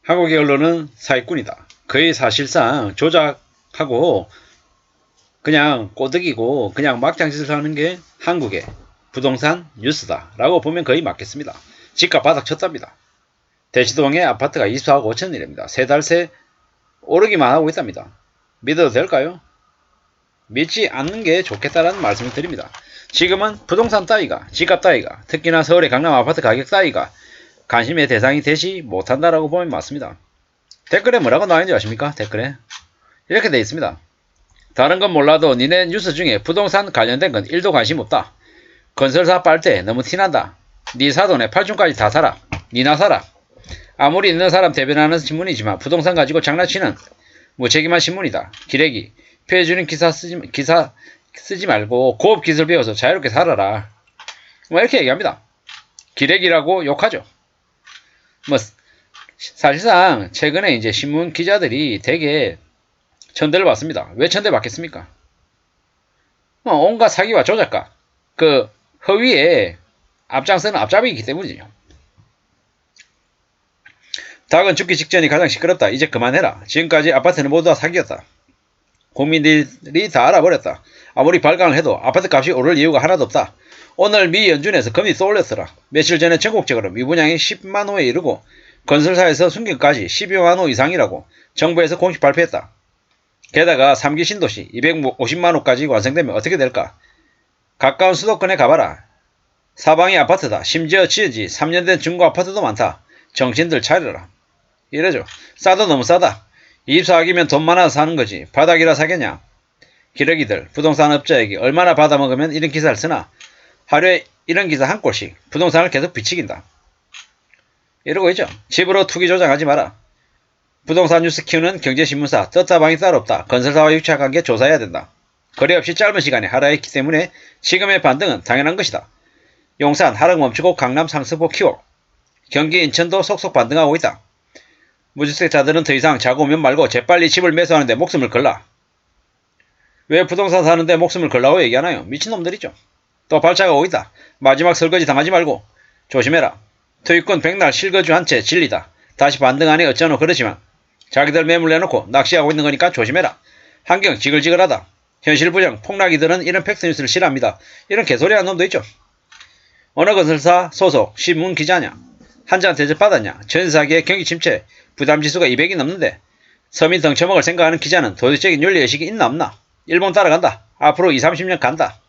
한국의 언론은 사기꾼이다. 거의 사실상 조작하고 그냥 꼬드기고 그냥 막장짓을 하는 게 한국의 부동산 뉴스다 라고 보면 거의 맞겠습니다. 집값 바닥 쳤답니다. 대치동의 아파트가 24억 5천이랍니다. 세 달 새 오르기만 하고 있답니다. 믿어도 될까요? 믿지 않는 게 좋겠다라는 말씀을 드립니다. 지금은 부동산 따위가, 집값 따위가, 특히나 서울의 강남 아파트 가격 따위가 관심의 대상이 되지 못한다라고 보면 맞습니다. 댓글에 뭐라고 나와있는지 아십니까? 댓글에 이렇게 되어 있습니다. 다른 건 몰라도 니네 뉴스 중에 부동산 관련된 건 1도 관심 없다. 건설사 빨대 너무 티난다. 니 사돈에 8촌까지 다 사라. 니나 사라. 아무리 있는 사람 대변하는 신문이지만 부동산 가지고 장난치는 무책임한 신문이다. 기레기. 피해주는 기사 쓰지 말고 고급 기술 배워서 자유롭게 살아라. 뭐 이렇게 얘기합니다. 기레기라고 욕하죠. 뭐 사실상 최근에 이제 신문 기자들이 되게 천대를 받습니다. 왜 천대 받겠습니까? 온갖 사기와 조작과 그 허위에 앞장서는 앞잡이이기 때문이죠. 닭은 죽기 직전이 가장 시끄럽다. 이제 그만해라. 지금까지 아파트는 모두 다 사기였다. 국민들이 다 알아버렸다. 아무리 발광을 해도 아파트 값이 오를 이유가 하나도 없다. 오늘 미 연준에서 금리 또 올렸더라. 며칠 전에 전국적으로 미분양이 10만호에 이르고 건설사에서 순경까지 12만호 이상이라고 정부에서 공식 발표했다. 게다가 3기 신도시 250만호까지 완성되면 어떻게 될까? 가까운 수도권에 가봐라. 사방이 아파트다. 심지어 지어지 3년 된 중고 아파트도 많다. 정신들 차려라. 이러죠. 싸도 너무 싸다. 24억이면 돈 많아서 사는 거지. 바닥이라 사겠냐. 기러기들 부동산 업자에게 얼마나 받아먹으면 이런 기사를 쓰나. 하루에 이런 기사 한 꼴씩 부동산을 계속 비치긴다. 이러고 있죠. 집으로 투기 조장하지 마라. 부동산 뉴스 키우는 경제신문사 떴다방이 따로 없다. 건설사와 유착관계 조사해야 된다. 거래 없이 짧은 시간에 하락했기 때문에 지금의 반등은 당연한 것이다. 용산 하락 멈추고 강남 상승폭 키워. 경기 인천도 속속 반등하고 있다. 무주택자들은 더 이상 자고 오면 말고 재빨리 집을 매수하는데 목숨을 걸라. 왜 부동산 사는데 목숨을 걸라고 얘기하나요? 미친놈들이죠. 또 발차가 오고 있다. 마지막 설거지 당하지 말고 조심해라. 토익권 백날 실거주 한 채 진리다. 다시 반등하니 어쩌노 그러지만 자기들 매물 내놓고 낚시하고 있는 거니까 조심해라. 환경 지글지글하다. 현실 부정 폭락이들은 이런 팩트뉴스를 싫어합니다. 이런 개소리 하는 놈도 있죠. 어느 건설사 소속 신문 기자냐. 한 잔 대접받았냐. 전사기의 경기 침체 부담지수가 200이 넘는데 서민 덩쳐먹을 생각하는 기자는 도덕적인 윤리의식이 있나 없나. 일본 따라간다. 앞으로 20-30년 간다.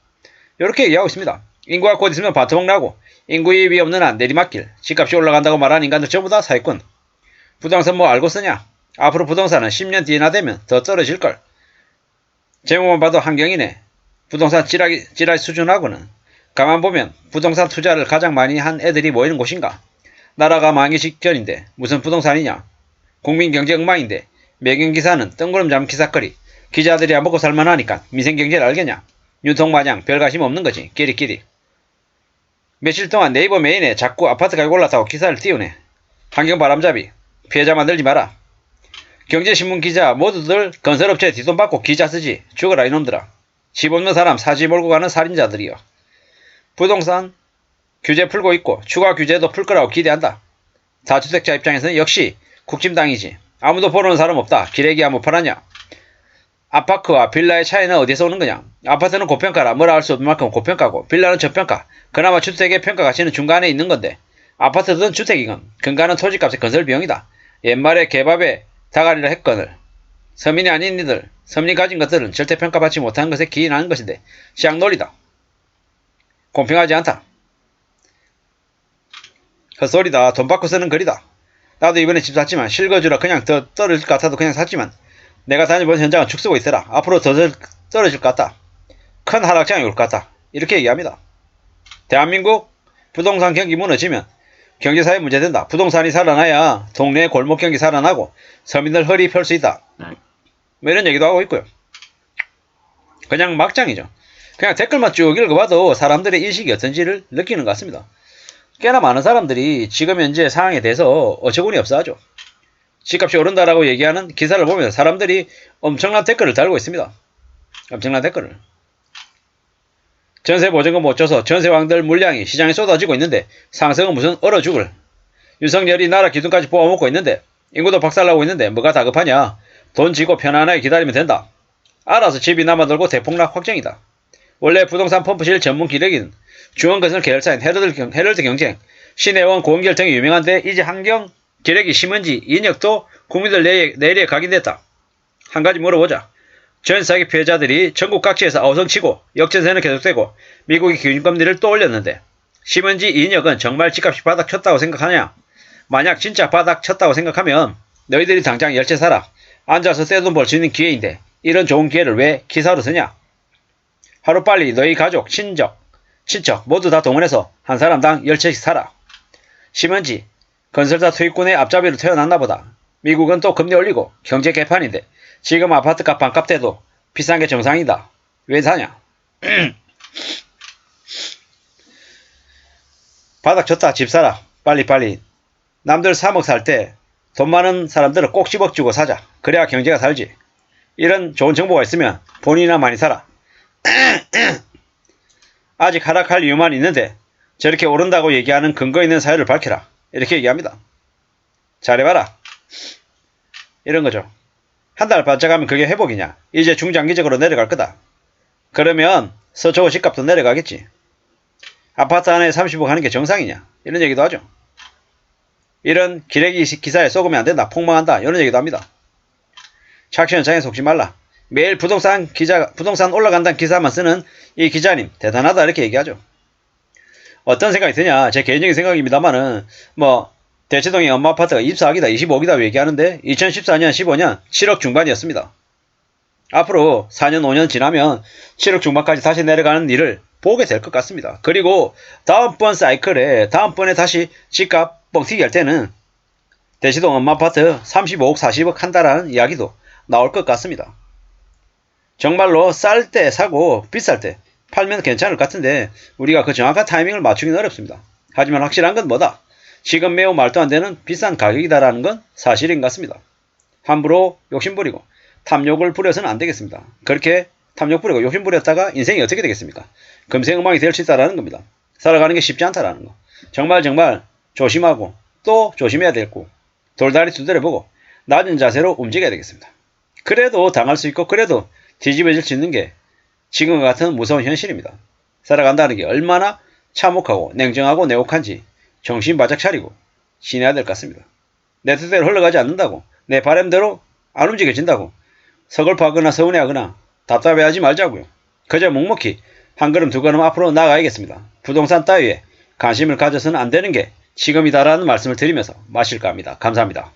이렇게 얘기하고 있습니다. 인구가 곧 있으면 바토목 나고 인구이입이 없는 한 내리막길. 집값이 올라간다고 말하는 인간들 전부 다 사기꾼. 부동산 뭐 알고 쓰냐. 앞으로 부동산은 10년 뒤나 되면 더 떨어질걸. 제목만 봐도 환경이네. 부동산 찌라기 수준하고는 가만 보면 부동산 투자를 가장 많이 한 애들이 모이는 곳인가. 나라가 망하기 직전인데 무슨 부동산이냐. 국민경제 엉망인데 매경기사는 뜬구름 잡은 기사거리. 기자들이야 먹고 살만하니까 민생경제를 알겠냐. 유통마냥 별관심 없는 거지. 끼리끼리. 며칠 동안 네이버 메인에 자꾸 아파트 가격 올랐다고 기사를 띄우네. 환경바람잡이. 피해자 만들지 마라. 경제신문 기자 모두들 건설업체 뒷돈 받고 기자 쓰지. 죽어라 이놈들아. 집 없는 사람 사지 몰고 가는 살인자들이여. 부동산 규제 풀고 있고 추가 규제도 풀 거라고 기대한다. 다주택자 입장에서는 역시 국짐당이지. 아무도 보러는 사람 없다. 기레기 한번 팔았냐. 아파트와 빌라의 차이는 어디서 오는 거냐. 아파트는 고평가라. 뭐라 할 수 없는 만큼 고평가고 빌라는 저평가. 그나마 주택의 평가 가치는 중간에 있는 건데 아파트든 주택이건 근간은 토지값의 건설 비용이다. 옛말에 개밥에 다가리를 했거늘 서민이 아닌 이들 서민이 가진 것들은 절대 평가받지 못하는 것에 기인하는 것인데 시장논리다. 공평하지 않다. 헛소리다. 돈 받고 쓰는 거리다. 나도 이번에 집 샀지만 실거주라 그냥 더 떨어질 것 같아도 그냥 샀지만 내가 다녀본 현장은 죽쓰고 있어라. 앞으로 더 떨어질 것 같다. 큰 하락장이 올 것 같다. 이렇게 얘기합니다. 대한민국 부동산 경기 무너지면 경제사회 문제된다. 부동산이 살아나야 동네 골목 경기 살아나고 서민들 허리 펼 수 있다. 뭐 이런 얘기도 하고 있고요. 그냥 막장이죠. 그냥 댓글만 쭉 읽어봐도 사람들의 인식이 어떤지를 느끼는 것 같습니다. 꽤나 많은 사람들이 지금 현재 상황에 대해서 어처구니 없어 하죠. 집값이 오른다라고 얘기하는 기사를 보면 사람들이 엄청난 댓글을 달고 있습니다. 엄청난 댓글을. 전세보증금 못 줘서 전세왕들 물량이 시장에 쏟아지고 있는데 상승은 무슨 얼어 죽을. 윤석열이 나라 기둥까지 뽑아먹고 있는데 인구도 박살나고 있는데 뭐가 다급하냐. 돈 지고 편안하게 기다리면 된다. 알아서 집이 남아돌고 대폭락 확정이다. 원래 부동산 펌프실 전문 기력인 중원건설 계열사인 헤럴드 경쟁, 신혜원 고은결 등이 유명한데 이제 한경 기력이 심은지 인혁도 국민들 내일에 각인됐다. 한 가지 물어보자. 전 사기 피해자들이 전국 각지에서 아우성치고 역전세는 계속되고 미국이 기준금리를 또 올렸는데 심은지 이인혁은 정말 집값이 바닥 쳤다고 생각하냐? 만약 진짜 바닥 쳤다고 생각하면 너희들이 당장 열채 사라. 앉아서 떼돈 벌 수 있는 기회인데 이런 좋은 기회를 왜 기사로 쓰냐? 하루빨리 너희 가족, 친척 모두 다 동원해서 한 사람당 10채씩 사라. 심은지 건설사 투입군의 앞잡이로 태어났나 보다. 미국은 또 금리 올리고 경제 개판인데 지금 아파트값 반값 돼도 비싼 게 정상이다. 왜 사냐? 바닥 쳤다 집 사라. 빨리빨리. 남들 3억 살 때 돈 많은 사람들은 꼭 10억 주고 사자. 그래야 경제가 살지. 이런 좋은 정보가 있으면 본인이나 많이 사라. 아직 하락할 이유만 있는데 저렇게 오른다고 얘기하는 근거 있는 사유를 밝혀라. 이렇게 얘기합니다. 잘해봐라. 이런 거죠. 한 달 반짝하면 그게 회복이냐. 이제 중장기적으로 내려갈 거다. 그러면 서초구 집값도 내려가겠지. 아파트 안에 30억 하는 게 정상이냐. 이런 얘기도 하죠. 이런 기레기 기사에 속으면 안 된다. 폭망한다. 이런 얘기도 합니다. 착시현상에 속지 말라. 매일 부동산 올라간다는 기사만 쓰는 이 기자님 대단하다 이렇게 얘기하죠. 어떤 생각이 드냐. 제 개인적인 생각입니다만은 대치동의 엄마 아파트가 24억이다 25억이다 얘기하는데 2014년 15년 7억 중반이었습니다. 앞으로 4년 5년 지나면 7억 중반까지 다시 내려가는 일을 보게 될 것 같습니다. 그리고 다음번 사이클에 다음번에 다시 집값 뻥튀기 할 때는 대치동 엄마 아파트 35억 40억 한다라는 이야기도 나올 것 같습니다. 정말로 쌀 때 사고 비쌀 때 팔면 괜찮을 것 같은데 우리가 그 정확한 타이밍을 맞추기는 어렵습니다. 하지만 확실한 건 뭐다? 지금 매우 말도 안 되는 비싼 가격이다라는 건 사실인 것 같습니다. 함부로 욕심부리고 탐욕을 부려서는 안 되겠습니다. 그렇게 탐욕 부리고 욕심 부렸다가 인생이 어떻게 되겠습니까? 금생음악이 될 수 있다라는 겁니다. 살아가는 게 쉽지 않다라는 거. 정말 조심하고 또 조심해야 되고 돌다리 두드려 보고 낮은 자세로 움직여야 되겠습니다. 그래도 당할 수 있고 그래도 뒤집어질 수 있는 게 지금과 같은 무서운 현실입니다. 살아간다는 게 얼마나 참혹하고 냉정하고 내혹한지 정신 바짝 차리고 지내야 될 것 같습니다. 내 뜻대로 흘러가지 않는다고 내 바람대로 안 움직여진다고 서글퍼하거나 서운해하거나 답답해하지 말자고요. 그저 묵묵히 한 걸음 두 걸음 앞으로 나가야겠습니다. 부동산 따위에 관심을 가져서는 안 되는 게 지금이다라는 말씀을 드리면서 마실까 합니다. 감사합니다.